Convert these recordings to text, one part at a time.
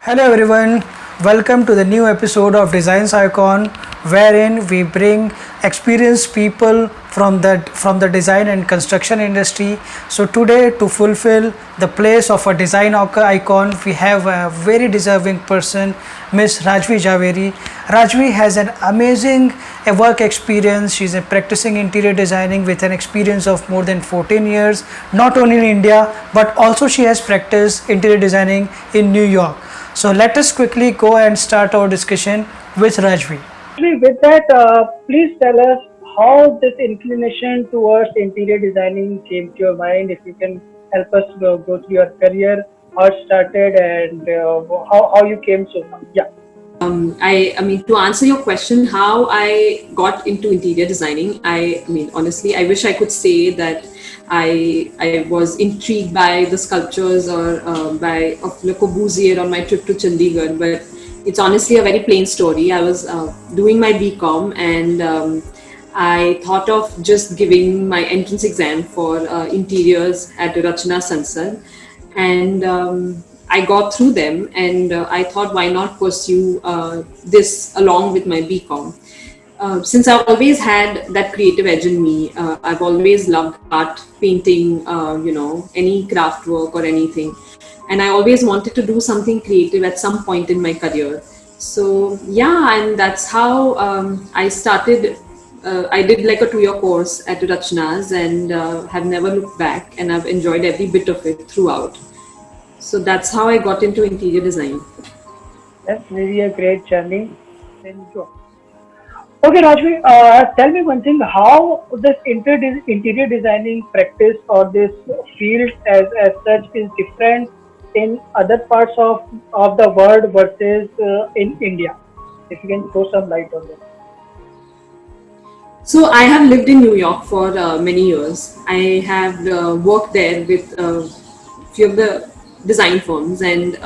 Hello everyone, welcome to the new episode of Designs Icon, wherein we bring experienced people from the design and construction industry. So today, to fulfill the place of a design icon, we have a very deserving person, Miss Rajvi Jhaveri. Rajvi has an amazing work experience. She's a practicing interior designing with an experience of more than 14 years, not only in India but also she has practiced interior designing in New York. So let us quickly go and start our discussion with Rajvi. With that, please tell us how this inclination towards interior designing came to your mind. If you can help us go through your career, how it started, and how you came so far. Yeah. I mean, to answer your question, how I got into interior designing, I mean, honestly, I wish I could say that I was intrigued by the sculptures or by of Le Corbusier on my trip to Chandigarh, but it's honestly a very plain story. I was doing my BCom and I thought of just giving my entrance exam for interiors at Rachna Sansad, and I got through them, and I thought, why not pursue this along with my BCom? Since I've always had that creative edge in me, I've always loved art, painting, any craft work or anything. And I always wanted to do something creative at some point in my career. So, yeah, and that's how I started. I did like a 2-year course at Rachnas and have never looked back, and I've enjoyed every bit of it throughout. So that's how I got into interior design. That's really a great journey. Enjoy. Okay, Rajvi, tell me one thing: how this interior designing practice or this field as such is different in other parts of the world versus in India? If you can throw some light on that. So I have lived in New York for many years. I have worked there with few of the design firms, and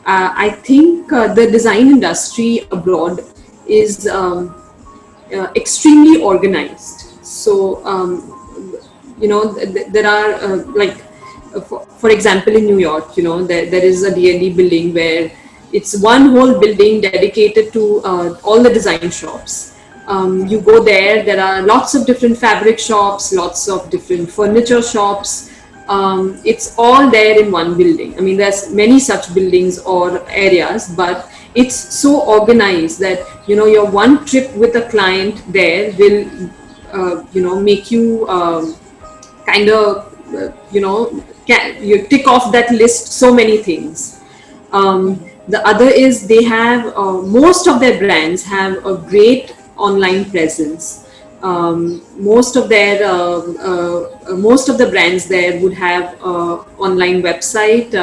I think the design industry abroad is extremely organized. So there are for example, in New York, there is a D&D building where it's one whole building dedicated to all the design shops. You go there are lots of different fabric shops, lots of different furniture shops. It's all there in one building. I mean, there's many such buildings or areas, but it's so organized that, your one trip with a client there will, make you kind of, you tick off that list so many things. The other is they have, most of their brands have a great online presence. Most of the brands there would have online website,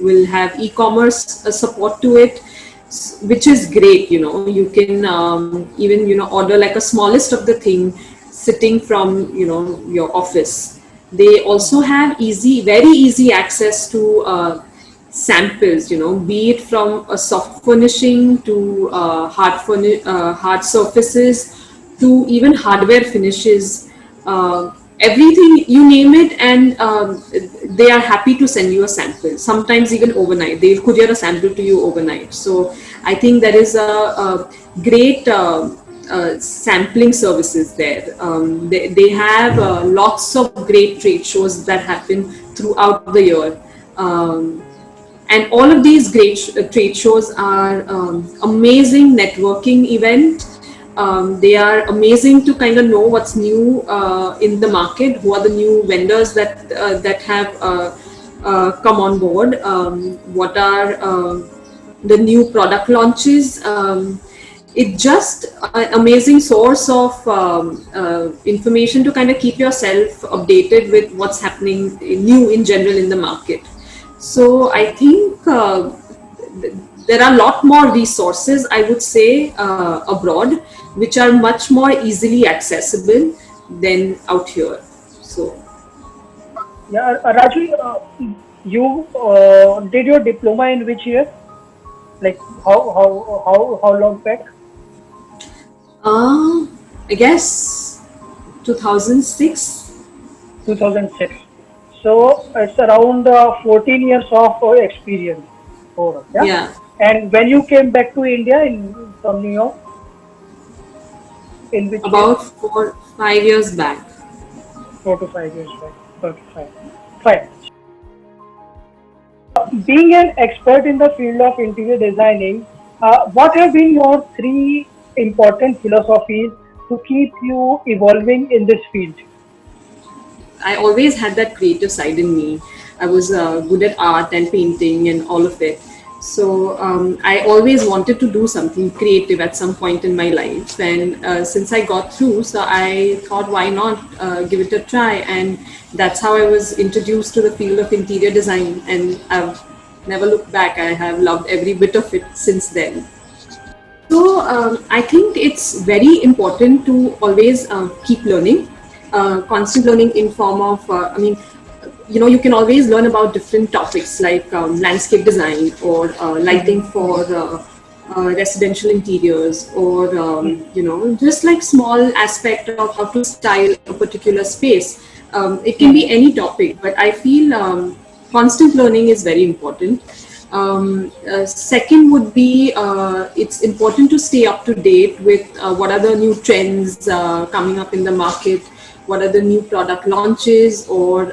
will have e-commerce support to it, which is great. You can even order like a smallest of the thing sitting from your office. They also have very easy access to samples, be it from a soft furnishing to hard surfaces to even hardware finishes, everything, you name it, and they are happy to send you a sample, sometimes even overnight. They'll courier a sample to you overnight. So I think there is a great sampling services there. They have lots of great trade shows that happen throughout the year. And all of these great trade shows are amazing networking event. They are amazing to kind of know what's new in the market, who are the new vendors that have come on board, what are the new product launches. It's just an amazing source of information to kind of keep yourself updated with what's happening new in general in the market. So I think there are a lot more resources, I would say, abroad, which are much more easily accessible than out here. So Yeah, Rajvi, you did your diploma in which year? Like how long back? I guess 2006. 2006. So it's around 14 years of experience. overall. Yeah. Yeah, And when you came back to India from New York, in which year? about 4 5 years back. 4 to 5 years back. Okay, fine. Fine. Being an expert in the field of interior designing, what have been your three important philosophies to keep you evolving in this field? I always had that creative side in me. I was good at art and painting and all of it. So I always wanted to do something creative at some point in my life. And since I got through, so I thought, why not give it a try? And that's how I was introduced to the field of interior design. And I've never looked back. I have loved every bit of it since then. So I think it's very important to always keep learning, constant learning in form of, you can always learn about different topics like landscape design or lighting for residential interiors or, just like small aspect of how to style a particular space. It can be any topic, but I feel constant learning is very important. Second would be it's important to stay up to date with what are the new trends coming up in the market, what are the new product launches, or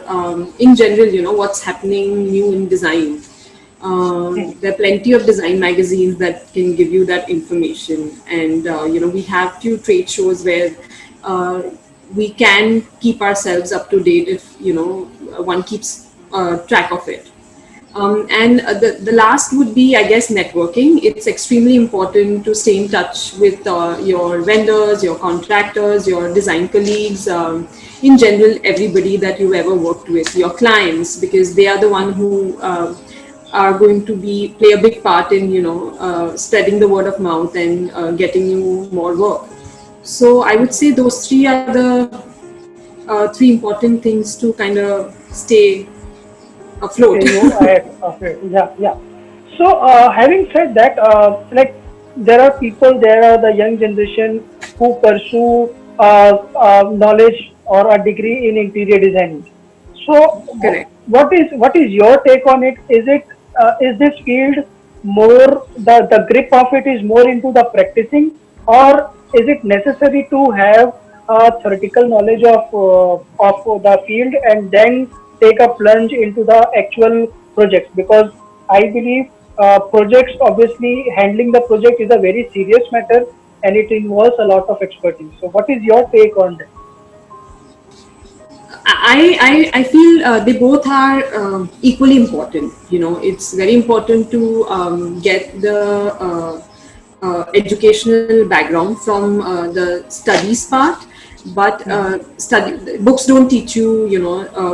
in general, what's happening new in design. There are plenty of design magazines that can give you that information, and we have few trade shows where uh, we can keep ourselves up to date if one keeps track of it. And the last would be, I guess, networking. It's extremely important to stay in touch with your vendors, your contractors, your design colleagues, in general, everybody that you've ever worked with, your clients, because they are the one who are going to play a big part in, spreading the word of mouth and getting you more work. So I would say those three are the three important things to kind of stay afloat. Okay, you add okay, yeah, yeah. So, having said that, like there are people, there are the young generation who pursue knowledge or a degree in interior designing. So, Correct. what is your take on it? Is this field more the grip of it is more into the practicing, or is it necessary to have theoretical knowledge of the field and then take a plunge into the actual projects? Because I believe projects, obviously handling the project is a very serious matter and it involves a lot of expertise. So what is your take on that? I feel they both are equally important. It's very important to get the educational background from the studies part, but study books don't teach you,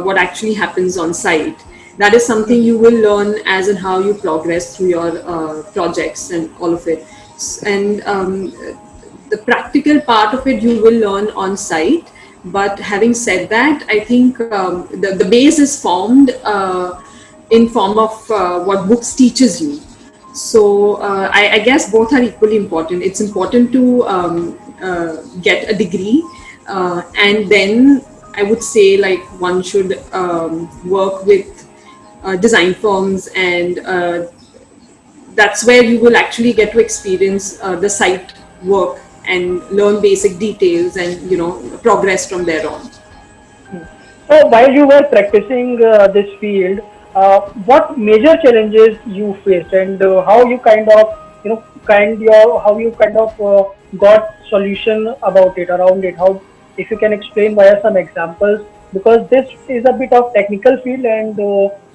what actually happens on site. That is something you will learn as and how you progress through your projects and all of it. And the practical part of it you will learn on site. But having said that, I think the base is formed in form of what books teaches you. So I guess both are equally important. It's important to get a degree, and then I would say like one should work with design firms, and that's where you will actually get to experience the site work and learn basic details and progress from there on. So while you were practicing this field, what major challenges you faced, and how you kind of how you kind of got solution about it around it? How, if you can explain via some examples, because this is a bit of technical field, and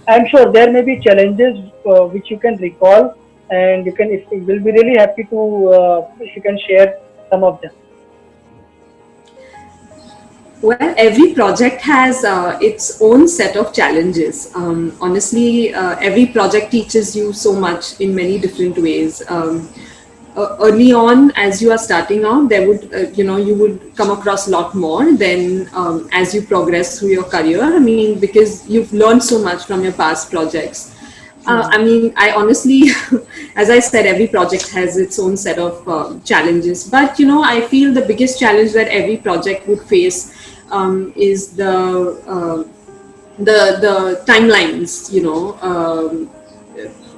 I'm sure there may be challenges which you can recall, and you can, if you will be really happy to if you can share some of them. Well, every project has its own set of challenges. Honestly, every project teaches you so much in many different ways. Early on, as you are starting out, there would, you would come across a lot more than as you progress through your career. I mean, because you've learned so much from your past projects. I mean, I honestly, as I said, every project has its own set of challenges. But I feel the biggest challenge that every project would face is the timelines.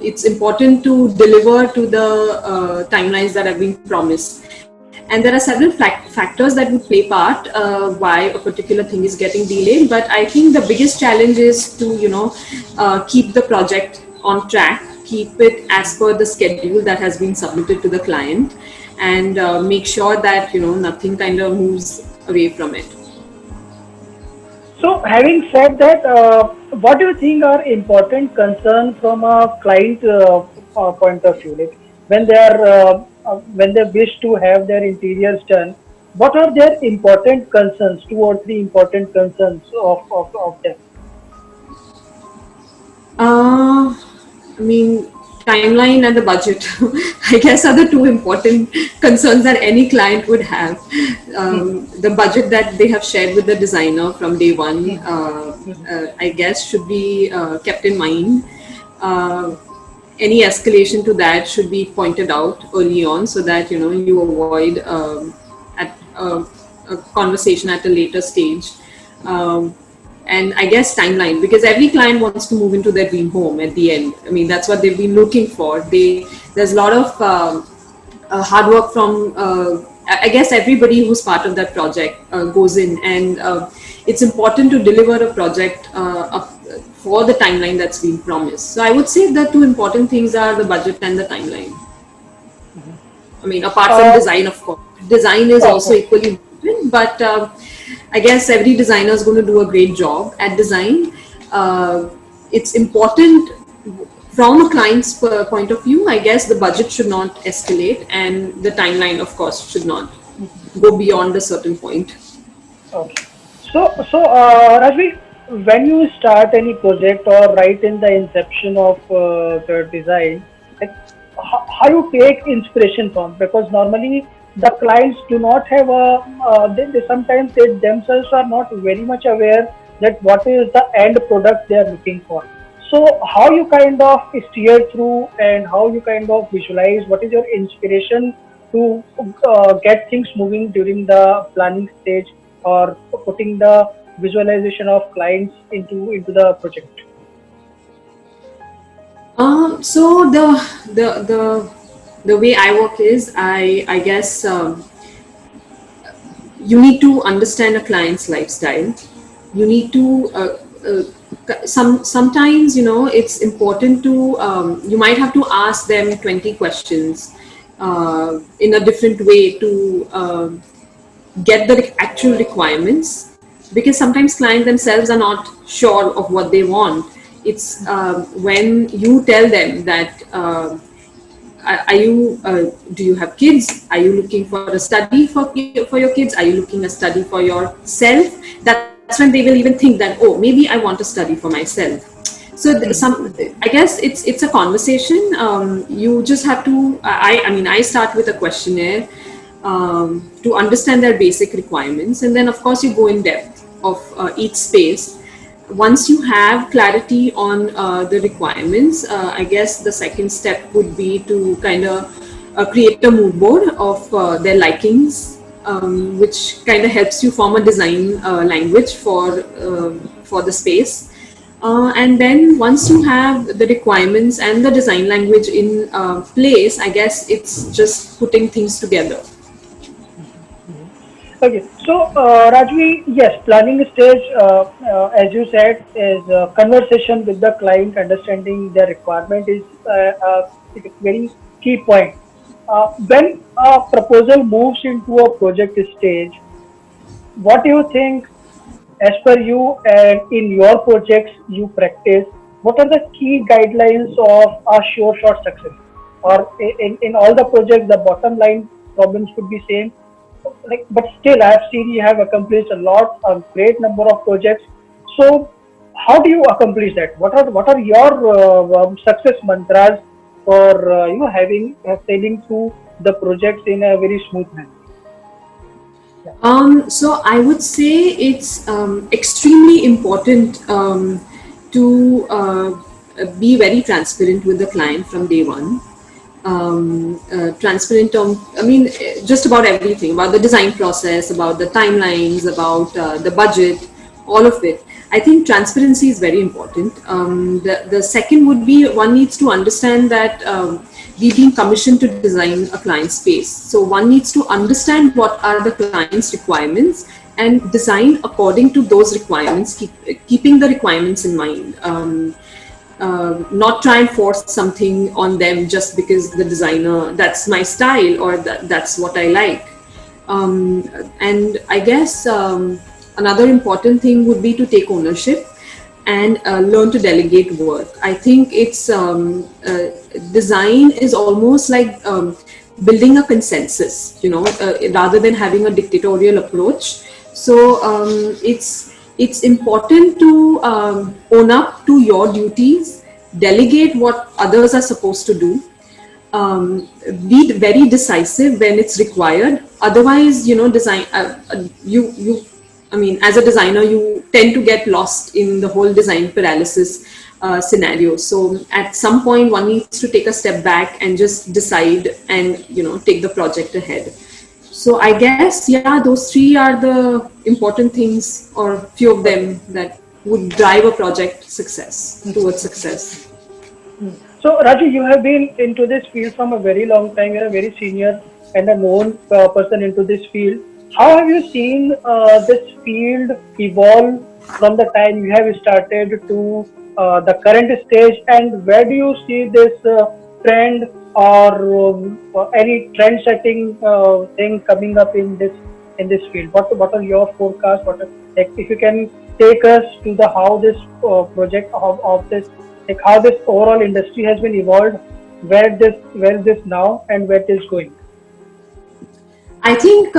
it's important to deliver to the timelines that have been promised. And there are several factors that would play part why a particular thing is getting delayed. But I think the biggest challenge is to, keep the project on track, keep it as per the schedule that has been submitted to the client, and make sure that, nothing kind of moves away from it. So, having said that, what do you think are important concerns from a client point of view? Like when they wish to have their interiors done, what are their important concerns? Two or three important concerns of them. I mean, timeline and the budget, I guess, are the two important concerns that any client would have. The budget that they have shared with the designer from day one, I guess, should be kept in mind. Any escalation to that should be pointed out early on, so that you avoid at a conversation at a later stage. And I guess timeline, because every client wants to move into their dream home at the end. I mean, that's what they've been looking for. There's a lot of hard work from I guess everybody who's part of that project goes in, and it's important to deliver a project up for the timeline that's been promised. So I would say the two important things are the budget and the timeline. I mean, apart from design, of course, design is also equally important, but I guess every designer is going to do a great job at design. It's important from a client's point of view. I guess the budget should not escalate, and the timeline, of course, should not go beyond a certain point. Okay. So Rajvi, when you start any project or right in the inception of the design, like how you take inspiration from? Because normally the clients do not have they sometimes they themselves are not very much aware that what is the end product they are looking for. So how you kind of steer through and how you kind of visualize what is your inspiration to get things moving during the planning stage or putting the visualization of clients into the project. So the way I work is, I guess, you need to understand a client's lifestyle. You need to sometimes it's important to you might have to ask them 20 questions in a different way to get the actual requirements, because sometimes clients themselves are not sure of what they want. It's when you tell them that are you do you have kids, are you looking for a study for your kids, are you looking a study for yourself, that's when they will even think that, oh, maybe I want to study for myself. So I guess it's a conversation. You just have to I start with a questionnaire to understand their basic requirements, and then of course you go in depth of each space. Once you have clarity on the requirements, I guess the second step would be to kind of create a mood board of their likings, which kind of helps you form a design language for the space. And then once you have the requirements and the design language in place, I guess it's just putting things together. Okay, so Rajvi, yes, planning stage, as you said, is conversation with the client, understanding their requirement is a very key point. When a proposal moves into a project stage, what do you think, as per you and in your projects you practice, what are the key guidelines of a sure shot success? Or in all the projects, the bottom line problems could be same, like, but still I have seen you have accomplished a great number of projects. So how do you accomplish that? What are your success mantras for having sailing through the projects in a very smooth manner? So I would say it's extremely important to be very transparent with the client from day one. Transparent on, just about everything, about the design process, about the timelines, about the budget, all of it. I think transparency is very important. The second would be one needs to understand that we've been commissioned to design a client space. So one needs to understand what are the client's requirements and design according to those requirements, keeping the requirements in mind. Not try and force something on them just because the designer, that's my style or that's what I like. And I guess another important thing would be to take ownership and learn to delegate work. I think it's design is almost like building a consensus, rather than having a dictatorial approach. So it's important to own up to your duties, delegate what others are supposed to do, be very decisive when it's required. Otherwise, design as a designer, you tend to get lost in the whole design paralysis scenario. So at some point, one needs to take a step back and just decide and take the project ahead. So I guess, yeah, those three are the important things, or few of them, that would drive a project towards success. So, Raju, you have been into this field from a very long time. You're a very senior and a known person into this field. How have you seen this field evolve from the time you have started to the current stage, and where do you see this trend or any trend-setting thing coming up in this field? What are your forecasts? Like, if you can take us to the how this project of this, like how this overall industry has been evolved, where is this now, and where it is going? I think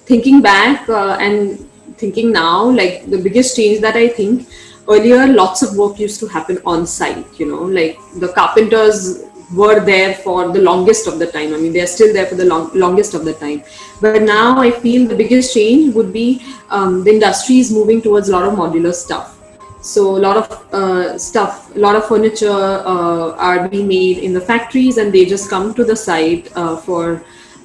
thinking back and thinking now, like the biggest change that I think, earlier lots of work used to happen on site, like the carpenters were there for the longest of the time. I mean, they're still there for the longest of the time. But now I feel the biggest change would be the industry is moving towards a lot of modular stuff. So a lot of a lot of furniture are being made in the factories, and they just come to the site for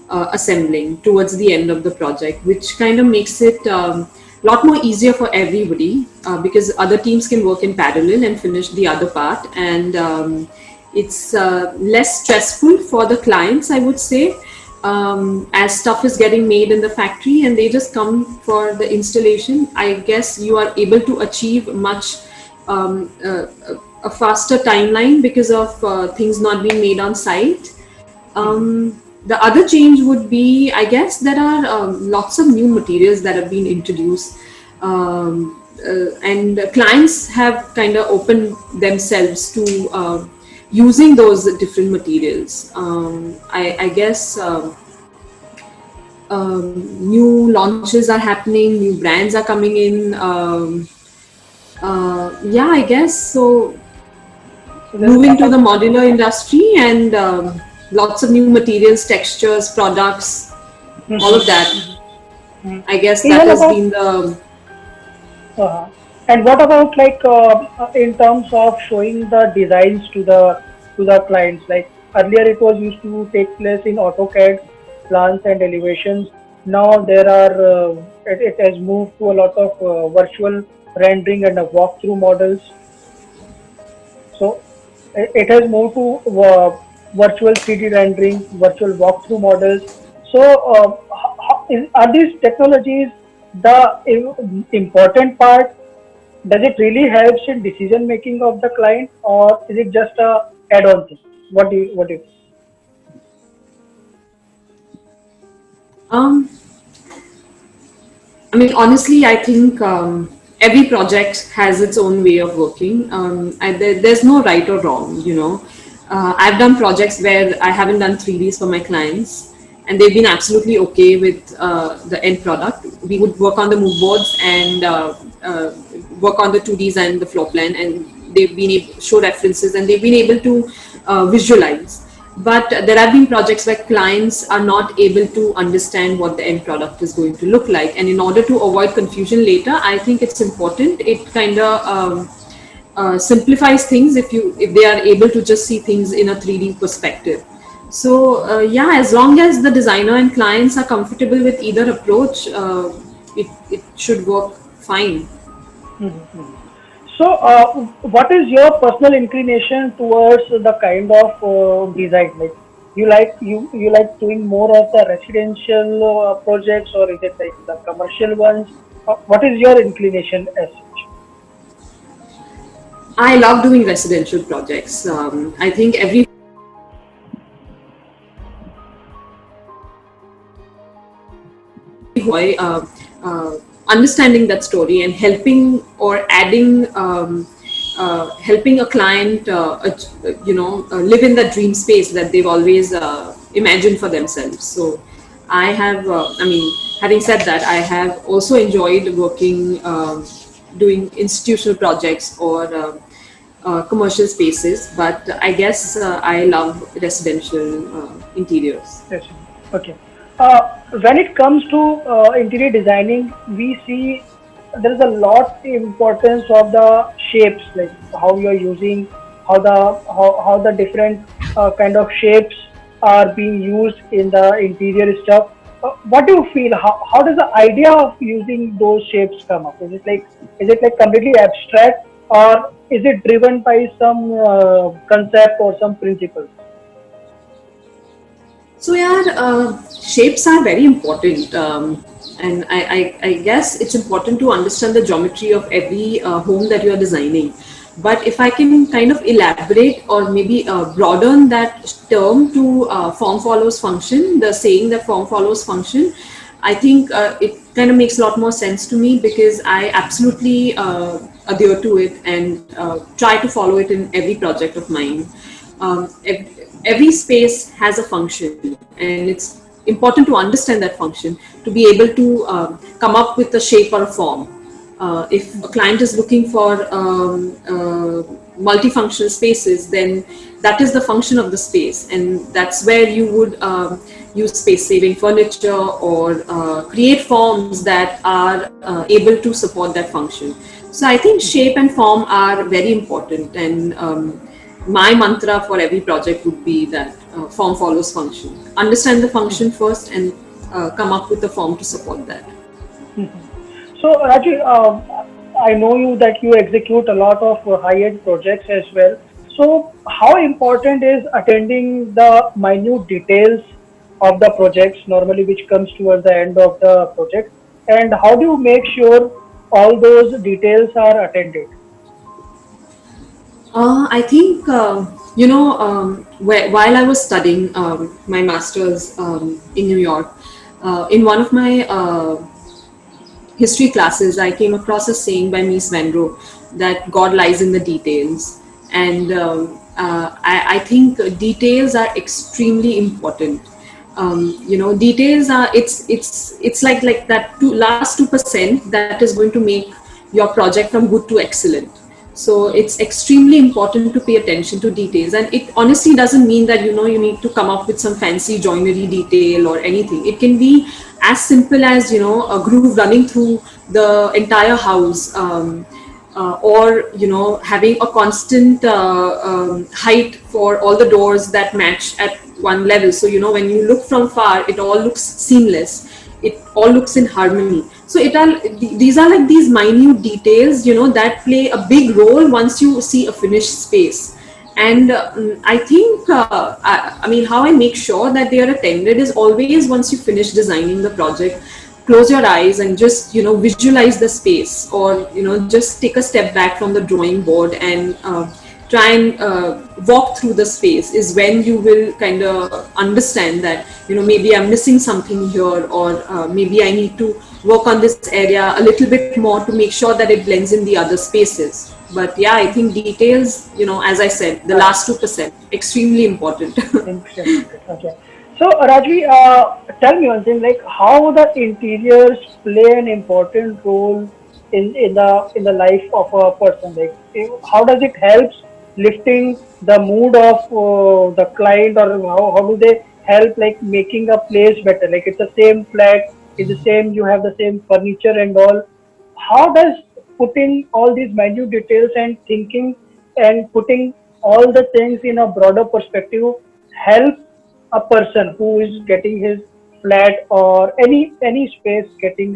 assembling towards the end of the project, which kind of makes it a lot more easier for everybody, because other teams can work in parallel and finish the other part, and it's less stressful for the clients, I would say, as stuff is getting made in the factory and they just come for the installation. I guess you are able to achieve much a faster timeline because of things not being made on site. The other change would be, I guess, there are lots of new materials that have been introduced, and clients have kind of opened themselves to using those different materials. I guess new launches are happening, new brands are coming in. Yeah, I guess so. Moving to the modular industry and lots of new materials, textures, products, all of that. I guess that has been the. And what about like in terms of showing the designs to the clients? Like earlier, it was used to take place in AutoCAD plans and elevations. Now there are it has moved to a lot of virtual rendering and walkthrough models. So it has moved to virtual 3D rendering, virtual walkthrough models. So are these technologies the important part? Does it really help in decision making of the client, or is it just a add-on thing? What do you? I mean, honestly, I think every project has its own way of working. There's no right or wrong. I've done projects where I haven't done 3Ds for my clients, and they've been absolutely okay with the end product. We would work on the mood boards and work on the 2Ds and the floor plan, and they've been able to show references, and they've been able to visualize. But there have been projects where clients are not able to understand what the end product is going to look like, and in order to avoid confusion later, I think it's important. It kind of simplifies things if they are able to just see things in a 3D perspective. So yeah, as long as the designer and clients are comfortable with either approach, it should work fine. Mhm. So, what is your personal inclination towards the kind of design? Like, you like doing more of the residential projects, or is it like the commercial ones? What is your inclination as such? I love doing residential projects. I think every boy understanding that story and helping or adding helping a client live in that dream space that they've always imagined for themselves. So I have I mean, having said that, I have also enjoyed working doing institutional projects or commercial spaces, but I guess I love residential interiors. Yes. Okay. When it comes to interior designing, we see there is a lot importance of the shapes, like how you are using, how the different kind of shapes are being used in the interior stuff. What do you feel? How does the idea of using those shapes come up? Is it like completely abstract, or is it driven by some concept or some principles? So yeah, shapes are very important, and I guess it's important to understand the geometry of every home that you are designing. But if I can kind of elaborate or maybe broaden that term to form follows function, the saying that form follows function, I think it kind of makes a lot more sense to me because I absolutely adhere to it and try to follow it in every project of mine. Every space has a function, and it's important to understand that function to be able to come up with a shape or a form. If a client is looking for multifunctional spaces, then that is the function of the space, and that's where you would use space saving furniture or create forms that are able to support that function. So I think shape and form are very important, and my mantra for every project would be that form follows function. Understand the function first and come up with a form to support that. Mhm. So, Raji, I know you that you execute a lot of high-end projects as well. So, how important is attending the minute details of the projects normally, which comes towards the end of the project, and how do you make sure all those details are attended? I think, while I was studying my master's in New York, in one of my history classes, I came across a saying by Miss Venro that God lies in the details. And I think details are extremely important. Details are it's like that last 2% that is going to make your project from good to excellent. So it's extremely important to pay attention to details, and it honestly doesn't mean that you need to come up with some fancy joinery detail or anything. It can be as simple as a groove running through the entire house, or having a constant height for all the doors that match at one level, so when you look from far it all looks seamless, it all looks in harmony. So these are like these minute details that play a big role once you see a finished space. And I think I mean, how I make sure that they are attended is always once you finish designing the project, close your eyes and just visualize the space, or just take a step back from the drawing board and try and walk through the space, is when you will kind of understand that maybe I'm missing something here, or maybe I need to work on this area a little bit more to make sure that it blends in the other spaces. But yeah, I think details, as I said, the Right. last 2% extremely important. Implemented. Okay. So, Rajvi, tell me one thing, like how the interiors play an important role in the life of a person. Like, how does it helps lifting the mood of the client, or how do they help like making a place better? Like it's the same flat, it's the same, you have the same furniture and all. How does putting all these minute details and thinking and putting all the things in a broader perspective help a person who is getting his flat or any space getting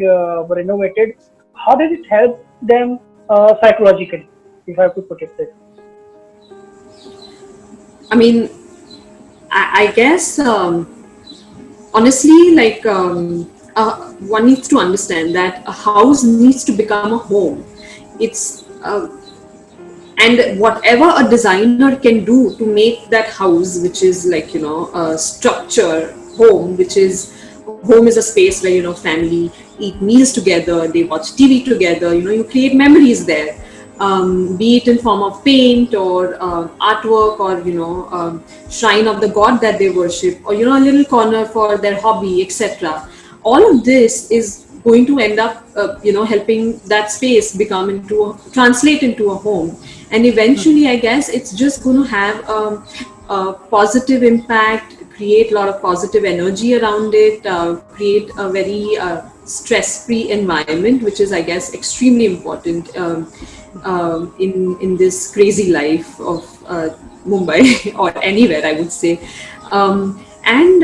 renovated? How does it help them psychologically, if I could put it this. I mean, I guess honestly, like one needs to understand that a house needs to become a home. It's and whatever a designer can do to make that house, which is like a structure home, which is home is a space where family eat meals together, they watch TV together, you create memories there, be it in form of paint or artwork, or shrine of the god that they worship, or a little corner for their hobby, etc. All of this is going to end up helping that space become translate into a home, and eventually I guess it's just going to have a positive impact, create a lot of positive energy around it, create a very stress-free environment, which is I guess extremely important in this crazy life of Mumbai or anywhere, I would say. And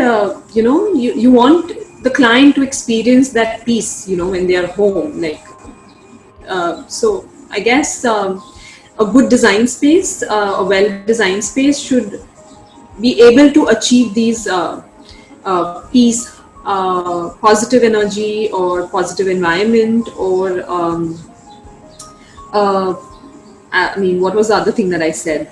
you want the client to experience that peace, when they are home. Like, so I guess a good design space, a well-designed space, should be able to achieve these peace, positive energy, or positive environment, or uh, I mean, what was the other thing that I said?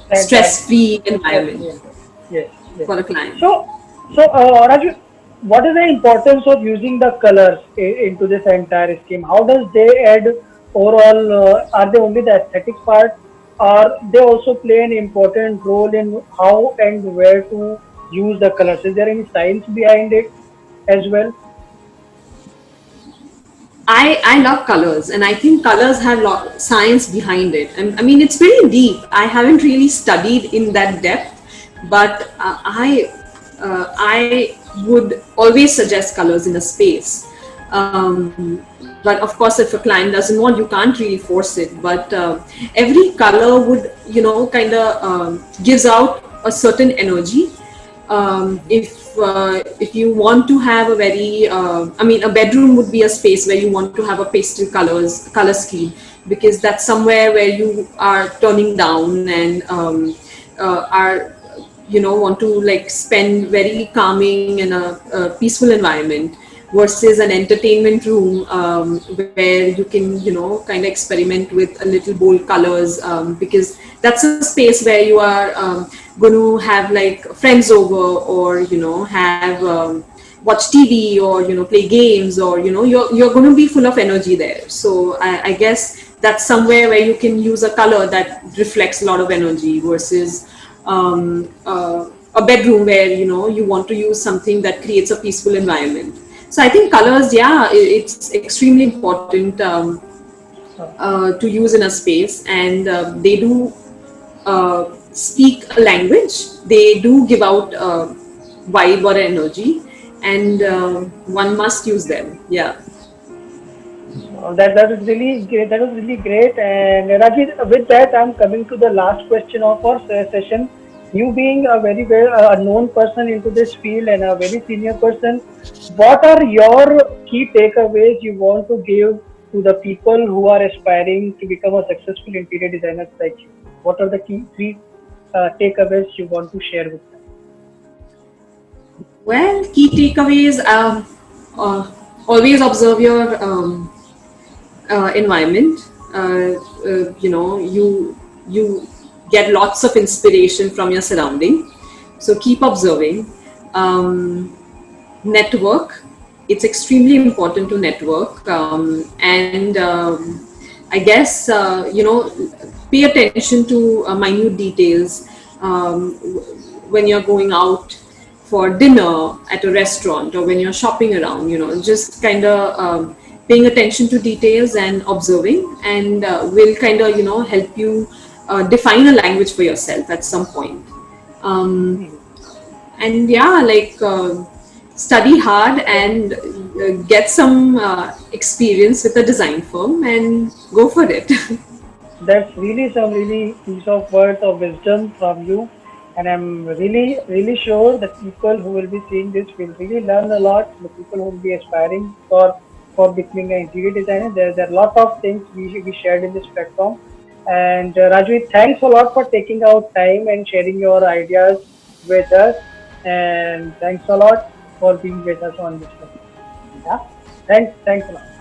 That Stress-free stress environment free environment. Yes, yes. for a client. So, Raju, what is the importance of using the colors into this entire scheme? How does they add overall? Are they only the aesthetic part, or they also play an important role in how and where to use the colors? Is there any science behind it as well? I love colors, and I think colors have lot science behind it. And I mean, it's pretty deep. I haven't really studied in that depth, but I would always suggest colors in a space. But of course, if a client doesn't want, you can't really force it. But every color would, kind of gives out a certain energy. If you want to have a very I mean, a bedroom would be a space where you want to have a pastel color scheme, because that's somewhere where you are turning down and are want to like spend very calming and a peaceful environment, versus an entertainment room, where you can kind of experiment with a little bold colors, because that's a space where you are going to have like friends over, or have watch TV, or play games, or you're going to be full of energy there. So I guess that's somewhere where you can use a color that reflects a lot of energy, versus a bedroom where you want to use something that creates a peaceful environment. So I think colors, yeah, it's extremely important to use in a space, and they do speak a language. They do give out vibe or energy, and one must use them. Yeah. That is really great. That was really great. And Rajit, with that, I'm coming to the last question of our session. You being a very well known person into this field and a very senior person, what are your key takeaways you want to give to the people who are aspiring to become a successful interior designer like you? What are the key three takeaways you want to share with them? Well, key takeaways: always observe your environment. You get lots of inspiration from your surrounding, so keep observing. Network, it's extremely important to network, and I guess pay attention to minute details when you're going out for dinner at a restaurant, or when you're shopping around, just kind of paying attention to details and observing, and will kind of help you define a language for yourself at some point. And yeah, like study hard and get some experience with a design firm and go for it. That's really some really piece of words of wisdom from you. And I'm really, really sure that people who will be seeing this will really learn a lot. The people who will be aspiring for for becoming an interior designer. There are a lot of things we shared in this platform. And Rajvi, thanks a lot for taking out time and sharing your ideas with us. And thanks a lot for being with us on this platform. Yeah, thanks a lot.